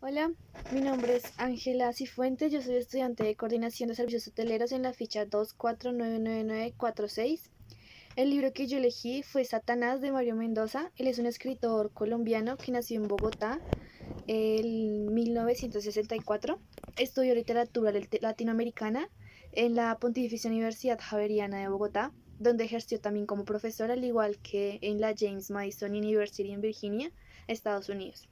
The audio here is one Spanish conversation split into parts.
Hola, mi nombre es Ángela Cifuentes, yo soy estudiante de Coordinación de Servicios Hoteleros en la ficha 2499946. El libro que yo elegí fue Satanás de Mario Mendoza. Él es un escritor colombiano que nació en Bogotá en 1964. Estudió literatura latinoamericana en la Pontificia Universidad Javeriana de Bogotá, donde ejerció también como profesor, al igual que en la James Madison University en Virginia, Estados Unidos.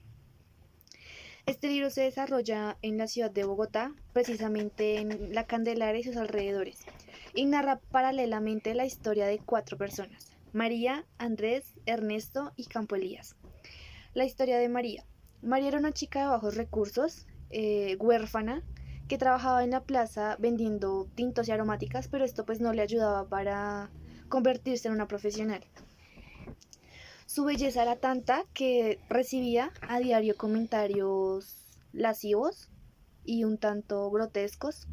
Este libro se desarrolla en la ciudad de Bogotá, precisamente en La Candelaria y sus alrededores, y narra paralelamente la historia de cuatro personas: María, Andrés, Ernesto y Campo Elías. La historia de María. María era una chica de bajos recursos, huérfana, que trabajaba en la plaza vendiendo tintos y aromáticas, pero esto pues no le ayudaba para convertirse en una profesional. Su belleza era tanta que recibía a diario comentarios lascivos y un tanto grotescos.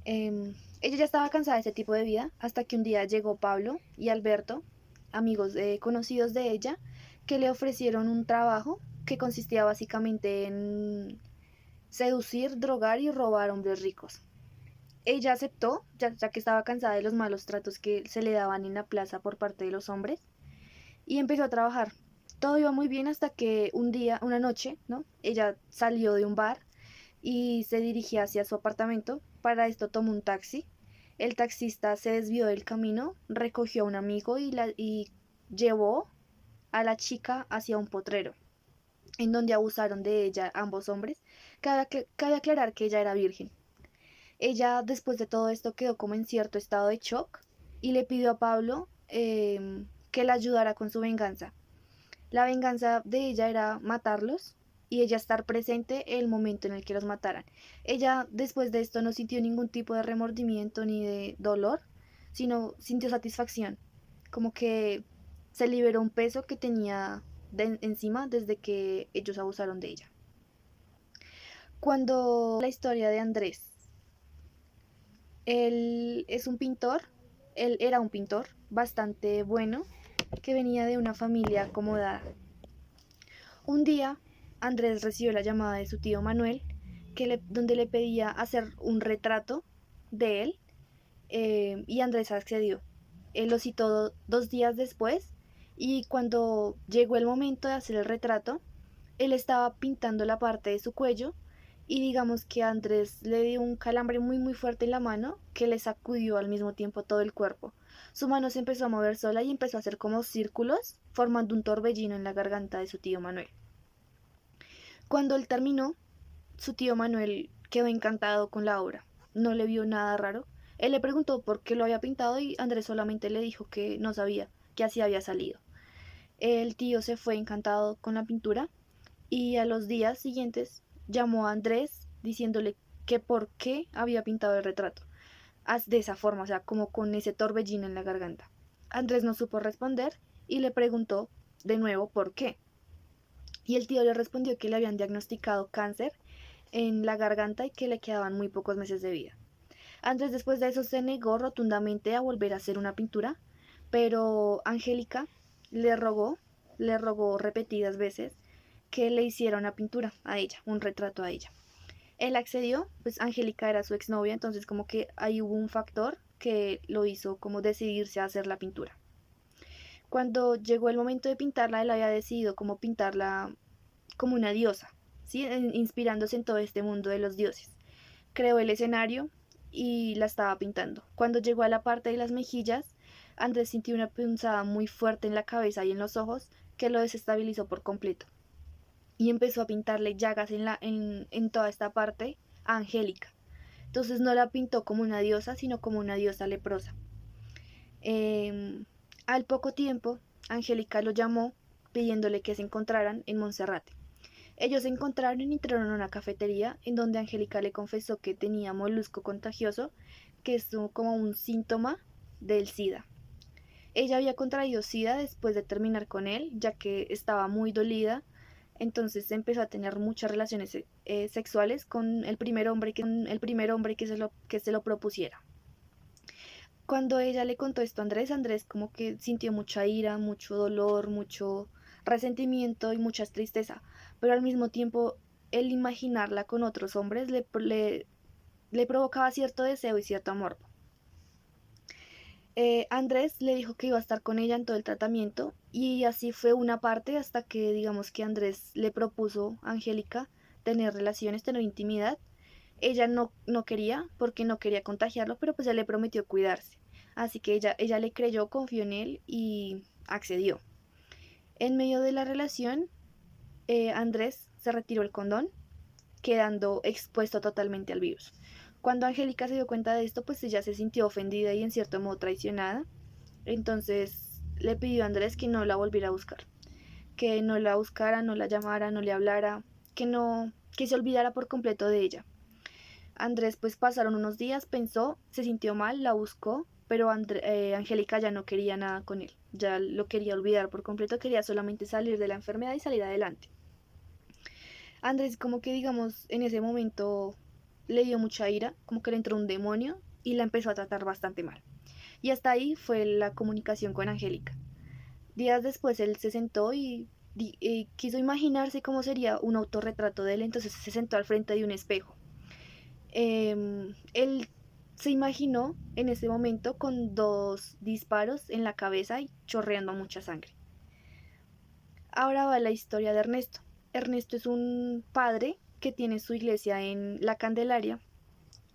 Ella ya estaba cansada de ese tipo de vida hasta que un día llegó Pablo y Alberto, amigos conocidos de ella, que le ofrecieron un trabajo que consistía básicamente en seducir, drogar y robar hombres ricos. Ella aceptó, ya que estaba cansada de los malos tratos que se le daban en la plaza por parte de los hombres, y empezó a trabajar. Todo iba muy bien hasta que un día, una noche, ¿no? Ella salió de un bar y se dirigía hacia su apartamento. Para esto tomó un taxi. El taxista se desvió del camino, recogió a un amigo y llevó a la chica hacia un potrero, en donde abusaron de ella ambos hombres. Cabe aclarar que ella era virgen. Ella, después de todo esto, quedó como en cierto estado de shock y le pidió a Pablo que la ayudara con su venganza. La venganza de ella era matarlos y ella estar presente el momento en el que los mataran. Ella después de esto no sintió ningún tipo de remordimiento ni de dolor, sino sintió satisfacción, como que se liberó un peso que tenía encima desde que ellos abusaron de ella. Cuando la historia de Andrés, él es un pintor, él era un pintor bastante bueno que venía de una familia acomodada. Un día, Andrés recibió la llamada de su tío Manuel, donde le pedía hacer un retrato de él, y Andrés accedió. Él lo citó 2 días después, y cuando llegó el momento de hacer el retrato, él estaba pintando la parte de su cuello y digamos que a Andrés le dio un calambre muy muy fuerte en la mano que le sacudió al mismo tiempo todo el cuerpo. Su mano se empezó a mover sola y empezó a hacer como círculos, formando un torbellino en la garganta de su tío Manuel. Cuando él terminó, su tío Manuel quedó encantado con la obra. No le vio nada raro. Él le preguntó por qué lo había pintado y Andrés solamente le dijo que no sabía, que así había salido. El tío se fue encantado con la pintura y a los días siguientes llamó a Andrés diciéndole que por qué había pintado el retrato de esa forma, o sea, como con ese torbellino en la garganta. Andrés no supo responder y le preguntó de nuevo por qué. Y el tío le respondió que le habían diagnosticado cáncer en la garganta y que le quedaban muy pocos meses de vida. Andrés después de eso se negó rotundamente a volver a hacer una pintura, pero Angélica le rogó, le rogó repetidas veces que le hiciera una pintura a ella, un retrato a ella. Él accedió, pues Angélica era su exnovia, entonces como que ahí hubo un factor que lo hizo como decidirse a hacer la pintura. Cuando llegó el momento de pintarla, él había decidido como pintarla como una diosa, ¿sí? Inspirándose en todo este mundo de los dioses. Creó el escenario y la estaba pintando. Cuando llegó a la parte de las mejillas, Andrés sintió una punzada muy fuerte en la cabeza y en los ojos que lo desestabilizó por completo. Y empezó a pintarle llagas en toda esta parte a Angélica. Entonces no la pintó como una diosa, sino como una diosa leprosa. Eh, Al poco tiempo, Angélica lo llamó pidiéndole que se encontraran en Monserrate. Ellos se encontraron y entraron a una cafetería en donde Angélica le confesó que tenía molusco contagioso, que es como un síntoma del SIDA. Ella había contraído SIDA después de terminar con él, ya que estaba muy dolida, entonces empezó a tener muchas relaciones sexuales con el primer hombre que se lo propusiera. Cuando ella le contó esto a Andrés, Andrés como que sintió mucha ira, mucho dolor, mucho resentimiento y mucha tristeza, pero al mismo tiempo el imaginarla con otros hombres le provocaba cierto deseo y cierto amor. Andrés le dijo que iba a estar con ella en todo el tratamiento y así fue una parte hasta que digamos que Andrés le propuso a Angélica tener relaciones, tener intimidad. Ella no quería porque no quería contagiarlo, pero pues él le prometió cuidarse. Así que ella le creyó, confió en él y accedió. En medio de la relación, Andrés se retiró el condón, quedando expuesto totalmente al virus. Cuando Angélica se dio cuenta de esto, pues ella se sintió ofendida y en cierto modo traicionada. Entonces le pidió a Andrés que no la volviera a buscar, que no la buscara, no la llamara, no le hablara, que se olvidara por completo de ella. Andrés pues pasaron unos días, pensó, se sintió mal, la buscó, pero Angélica ya no quería nada con él, ya lo quería olvidar por completo, quería solamente salir de la enfermedad y salir adelante. Andrés como que digamos en ese momento le dio mucha ira, como que le entró un demonio y la empezó a tratar bastante mal. Y hasta ahí fue la comunicación con Angélica. Días después él se sentó y quiso imaginarse cómo sería un autorretrato de él, entonces se sentó al frente de un espejo. Él se imaginó en ese momento con 2 disparos en la cabeza y chorreando mucha sangre. Ahora va la historia de Ernesto. Ernesto es un padre que tiene su iglesia en La Candelaria.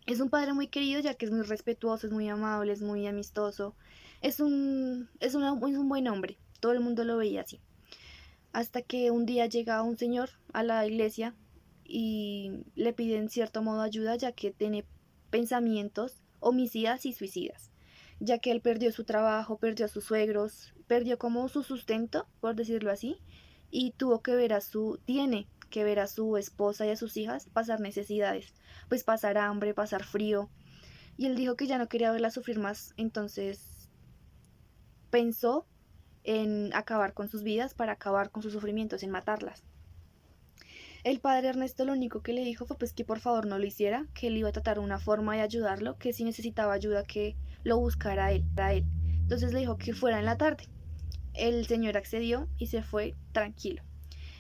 Es un padre muy querido ya que es muy respetuoso, es muy amable, es muy amistoso. Es un buen hombre. Todo el mundo lo veía así. Hasta que un día llega un señor a la iglesia y le pide en cierto modo ayuda ya que tiene pensamientos homicidas y suicidas, ya que él perdió su trabajo, perdió a sus suegros, perdió como su sustento, por decirlo así, y tiene que ver a su esposa y a sus hijas pasar necesidades, pues pasar hambre, pasar frío, y él dijo que ya no quería verla sufrir más, entonces pensó en acabar con sus vidas para acabar con sus sufrimientos, en matarlas. El padre Ernesto lo único que le dijo fue pues que por favor no lo hiciera, que él iba a tratar una forma de ayudarlo, que si necesitaba ayuda que lo buscara a él. Entonces le dijo que fuera en la tarde. El señor accedió y se fue tranquilo.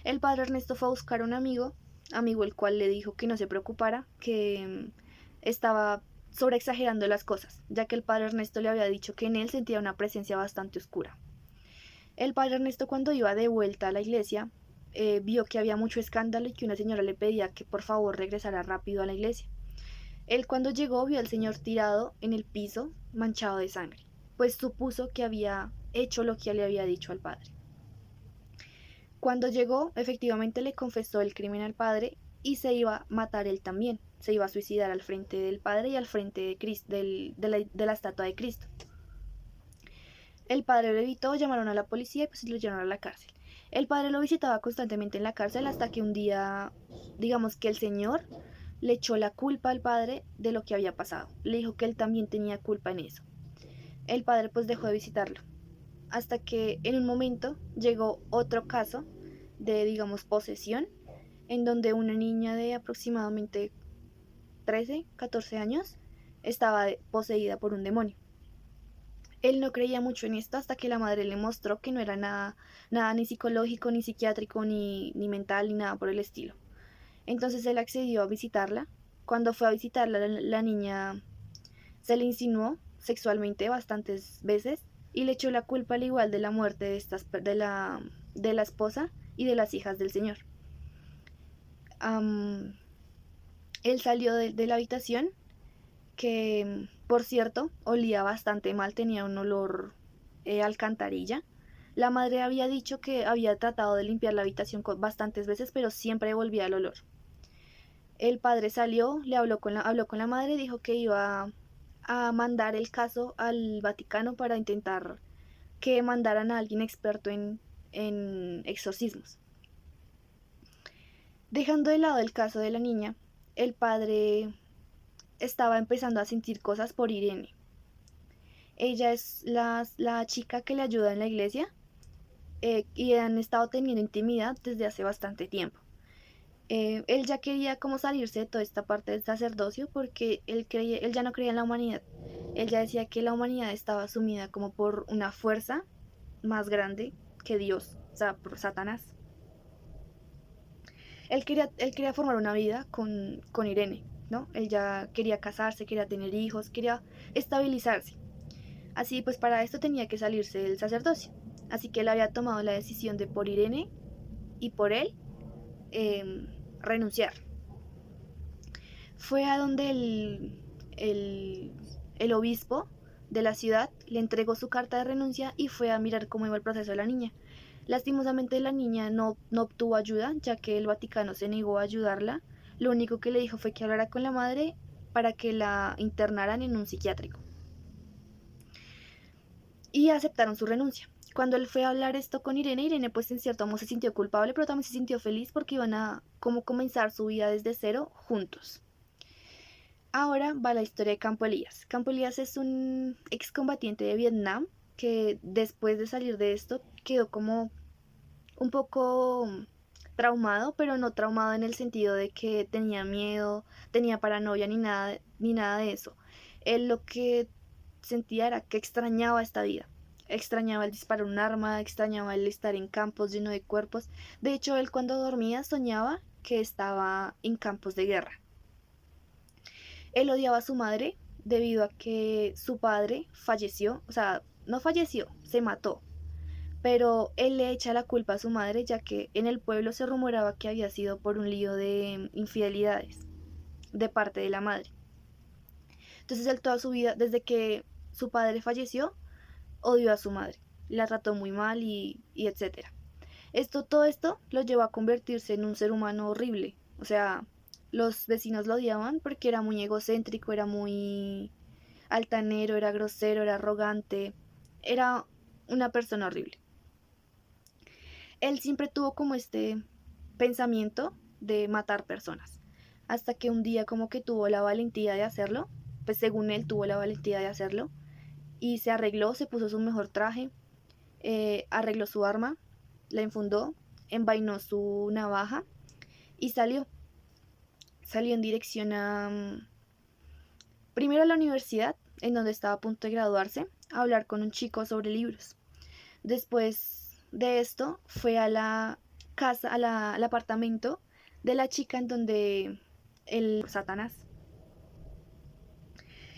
El padre Ernesto fue a buscar a un amigo el cual le dijo que no se preocupara, que estaba sobreexagerando las cosas, ya que el padre Ernesto le había dicho que en él sentía una presencia bastante oscura. El padre Ernesto cuando iba de vuelta a la iglesia vio que había mucho escándalo y que una señora le pedía que por favor regresara rápido a la iglesia. Él cuando llegó vio al señor tirado en el piso, manchado de sangre, pues supuso que había hecho lo que le había dicho al padre. Cuando llegó, efectivamente le confesó el crimen al padre y se iba a matar él también. Se iba a suicidar al frente del padre y al frente de, de la estatua de Cristo. El padre lo evitó, llamaron a la policía y pues lo llevaron a la cárcel. El padre lo visitaba constantemente en la cárcel hasta que un día, digamos que el señor le echó la culpa al padre de lo que había pasado. Le dijo que él también tenía culpa en eso. El padre pues dejó de visitarlo. Hasta que en un momento llegó otro caso de, digamos, posesión, en donde una niña de aproximadamente 13, 14 años estaba poseída por un demonio. Él no creía mucho en esto hasta que la madre le mostró que no era nada ni psicológico, ni psiquiátrico, ni mental, ni nada por el estilo. Entonces él accedió a visitarla. Cuando fue a visitarla, la niña se le insinuó sexualmente bastantes veces y le echó la culpa al igual de la muerte de la esposa y de las hijas del señor. Um, Él salió de la habitación que, por cierto, olía bastante mal, tenía un olor alcantarilla. La madre había dicho que había tratado de limpiar la habitación bastantes veces, pero siempre volvía el olor. El padre salió, habló con la madre, dijo que iba a mandar el caso al Vaticano para intentar que mandaran a alguien experto en exorcismos. Dejando de lado el caso de la niña, el padre estaba empezando a sentir cosas por Irene. Ella es la chica que le ayuda en la iglesia y han estado teniendo intimidad desde hace bastante tiempo. Él ya quería como salirse de toda esta parte del sacerdocio porque él ya no creía en la humanidad. Él ya decía que la humanidad estaba sumida como por una fuerza más grande que Dios, o sea, por Satanás. Él quería formar una vida con Irene, ¿no? Él ya quería casarse, quería tener hijos, quería estabilizarse. Así pues para esto tenía que salirse del sacerdocio. Así que él había tomado la decisión de por Irene y por él eh, renunciar. Fue a donde el, el obispo de la ciudad le entregó su carta de renuncia y fue a mirar cómo iba el proceso de la niña. Lastimosamente la niña no obtuvo ayuda, ya que el Vaticano se negó a ayudarla. Lo único que le dijo fue que hablara con la madre para que la internaran en un psiquiátrico. Y aceptaron su renuncia. Cuando él fue a hablar esto con Irene, Irene pues en cierto modo se sintió culpable, pero también se sintió feliz porque iban a como comenzar su vida desde cero juntos. Ahora va la historia de Campo Elías. Campo Elías es un excombatiente de Vietnam que después de salir de esto quedó como un poco traumado, pero no traumado en el sentido de que tenía miedo, tenía paranoia ni nada de eso. Él lo que sentía era que extrañaba esta vida. Extrañaba el disparar un arma, extrañaba el estar en campos llenos de cuerpos. De hecho, él cuando dormía soñaba que estaba en campos de guerra. Él odiaba a su madre debido a que su padre falleció, o sea, no falleció, se mató, pero él le echa la culpa a su madre ya que en el pueblo se rumoraba que había sido por un lío de infidelidades de parte de la madre. Entonces él toda su vida, desde que su padre falleció, odió a su madre, la trató muy mal y etcétera. Todo esto lo llevó a convertirse en un ser humano horrible. O sea, los vecinos lo odiaban porque era muy egocéntrico, era muy altanero, era grosero, era arrogante, era una persona horrible. Él siempre tuvo como este pensamiento de matar personas, hasta que un día como que tuvo la valentía de hacerlo, pues según él tuvo la valentía de hacerlo, y se arregló, se puso su mejor traje, arregló su arma, la enfundó, envainó su navaja y salió en dirección primero a la universidad, en donde estaba a punto de graduarse, a hablar con un chico sobre libros. Después de esto fue a la casa, al apartamento de la chica en donde el Satanás.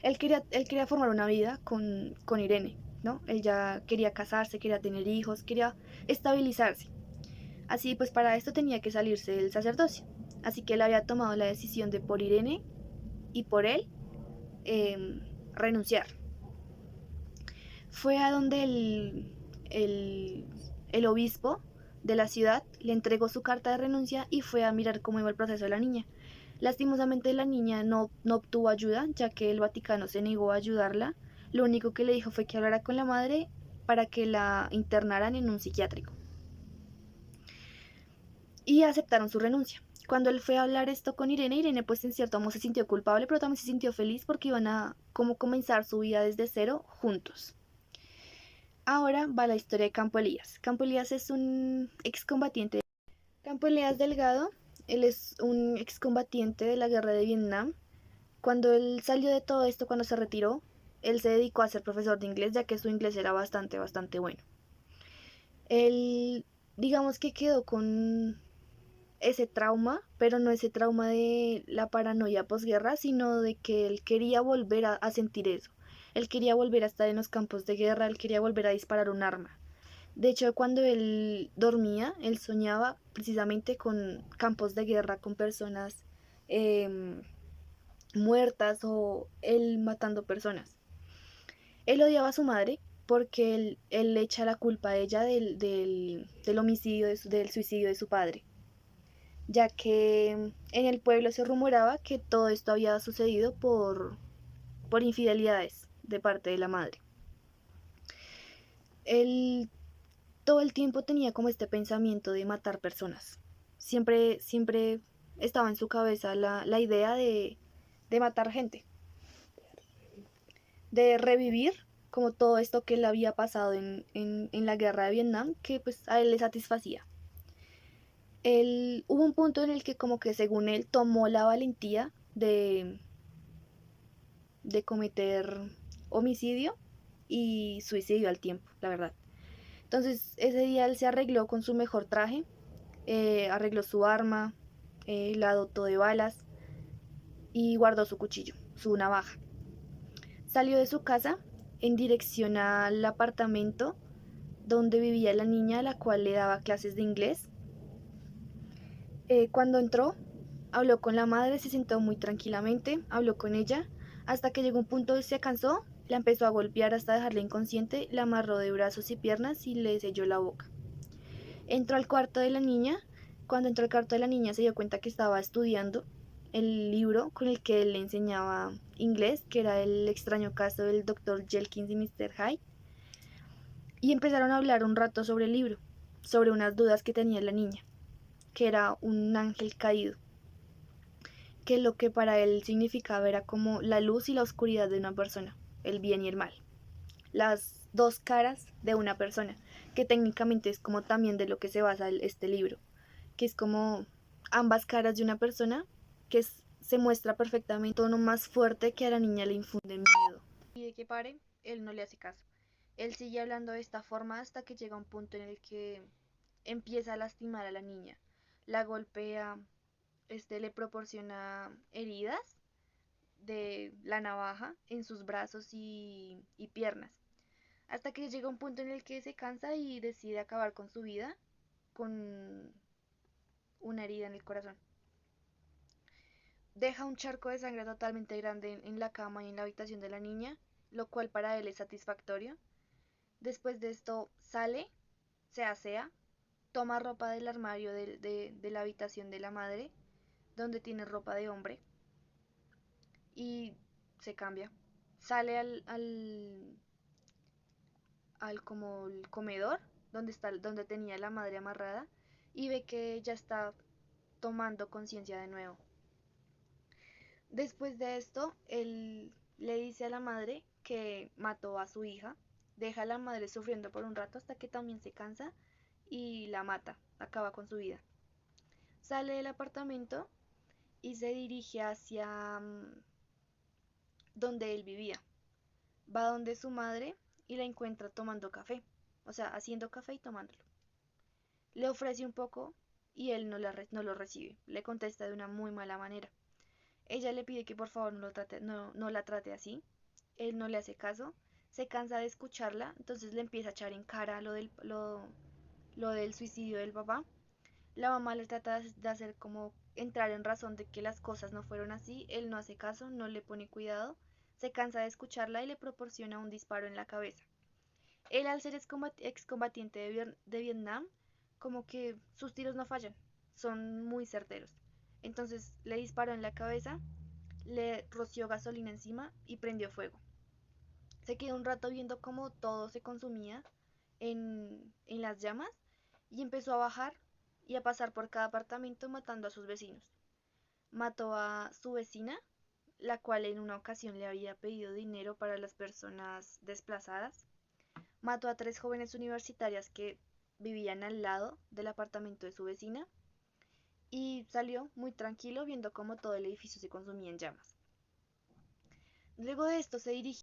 Él quería formar una vida con Irene, ¿no? Él ya quería casarse, quería tener hijos, quería estabilizarse. Así pues para esto tenía que salirse del sacerdocio. Así que él había tomado la decisión de por Irene y por él eh, renunciar. Fue a donde el obispo de la ciudad le entregó su carta de renuncia y fue a mirar cómo iba el proceso de la niña. Lastimosamente la niña no obtuvo ayuda, ya que el Vaticano se negó a ayudarla. Lo único que le dijo fue que hablara con la madre para que la internaran en un psiquiátrico. Y aceptaron su renuncia. Cuando él fue a hablar esto con Irene, Irene pues en cierto modo se sintió culpable, pero también se sintió feliz porque iban a como comenzar su vida desde cero juntos. Ahora va la historia de Campo Elías. Campo Elías es un excombatiente. Campo Elías Delgado, él es un excombatiente de la guerra de Vietnam. Cuando él salió de todo esto, cuando se retiró, él se dedicó a ser profesor de inglés, ya que su inglés era bastante bueno. Él, digamos que quedó con ese trauma, pero no ese trauma de la paranoia posguerra, sino de que él quería volver a sentir eso. Él quería volver a estar en los campos de guerra, él quería volver a disparar un arma. De hecho, cuando él dormía, él soñaba precisamente con campos de guerra, con personas eh, muertas o él matando personas. Él odiaba a su madre porque él le echa la culpa a ella del homicidio, del suicidio de su padre, ya que en el pueblo se rumoraba que todo esto había sucedido por infidelidades de parte de la madre. Él todo el tiempo tenía como este pensamiento de matar personas. Siempre estaba en su cabeza la idea de matar gente, de revivir como todo esto que le había pasado en la guerra de Vietnam, que pues a él le satisfacía. Hubo un punto en el que como que según él tomó la valentía de cometer homicidio y suicidio al tiempo, la verdad. Entonces ese día él se arregló con su mejor traje, arregló su arma, la dotó de balas y guardó su cuchillo, su navaja. Salió de su casa en dirección al apartamento donde vivía la niña a la cual le daba clases de inglés. Cuando entró, habló con la madre, se sentó muy tranquilamente, habló con ella, hasta que llegó un punto donde se cansó, la empezó a golpear hasta dejarla inconsciente, la amarró de brazos y piernas y le selló la boca. Entró al cuarto de la niña. Cuando entró al cuarto de la niña se dio cuenta que estaba estudiando el libro con el que él le enseñaba inglés, que era El extraño caso del Dr. Jekyll y Mr. Hyde. Y empezaron a hablar un rato sobre el libro, sobre unas dudas que tenía la niña, que era un ángel caído, que lo que para él significaba era como la luz y la oscuridad de una persona, el bien y el mal, las dos caras de una persona, que técnicamente es como también de lo que se basa este libro, que es como ambas caras de una persona que se muestra perfectamente un tono más fuerte que a la niña le infunde miedo. Y de que pare, él no le hace caso. Él sigue hablando de esta forma hasta que llega un punto en el que empieza a lastimar a la niña. La golpea, le proporciona heridas de la navaja en sus brazos y piernas. Hasta que llega un punto en el que se cansa y decide acabar con su vida con una herida en el corazón. Deja un charco de sangre totalmente grande en la cama y en la habitación de la niña, lo cual para él es satisfactorio. Después de esto sale, se asea, toma ropa del armario de la habitación de la madre, donde tiene ropa de hombre, y se cambia. Sale al como el comedor, donde tenía la madre amarrada, y ve que ella está tomando conciencia de nuevo. Después de esto, él le dice a la madre que mató a su hija, deja a la madre sufriendo por un rato hasta que también se cansa y la mata, acaba con su vida. Sale del apartamento y se dirige hacia donde él vivía. Va donde su madre y la encuentra tomando café, o sea, haciendo café y tomándolo. Le ofrece un poco y él no lo recibe, le contesta de una muy mala manera. Ella le pide que por favor no la trate así. Él no le hace caso, se cansa de escucharla, entonces le empieza a echar en cara lo del suicidio del papá. La mamá le trata de hacer como entrar en razón de que las cosas no fueron así, él no hace caso, no le pone cuidado, se cansa de escucharla y le proporciona un disparo en la cabeza. Él al ser excombatiente de Vietnam, como que sus tiros no fallan, son muy certeros. Entonces le disparó en la cabeza, le roció gasolina encima y prendió fuego. Se quedó un rato viendo cómo todo se consumía en las llamas y empezó a bajar y a pasar por cada apartamento matando a sus vecinos. Mató a su vecina, la cual en una ocasión le había pedido dinero para las personas desplazadas. Mató a 3 jóvenes universitarias que vivían al lado del apartamento de su vecina y salió muy tranquilo viendo cómo todo el edificio se consumía en llamas. Luego de esto se dirigió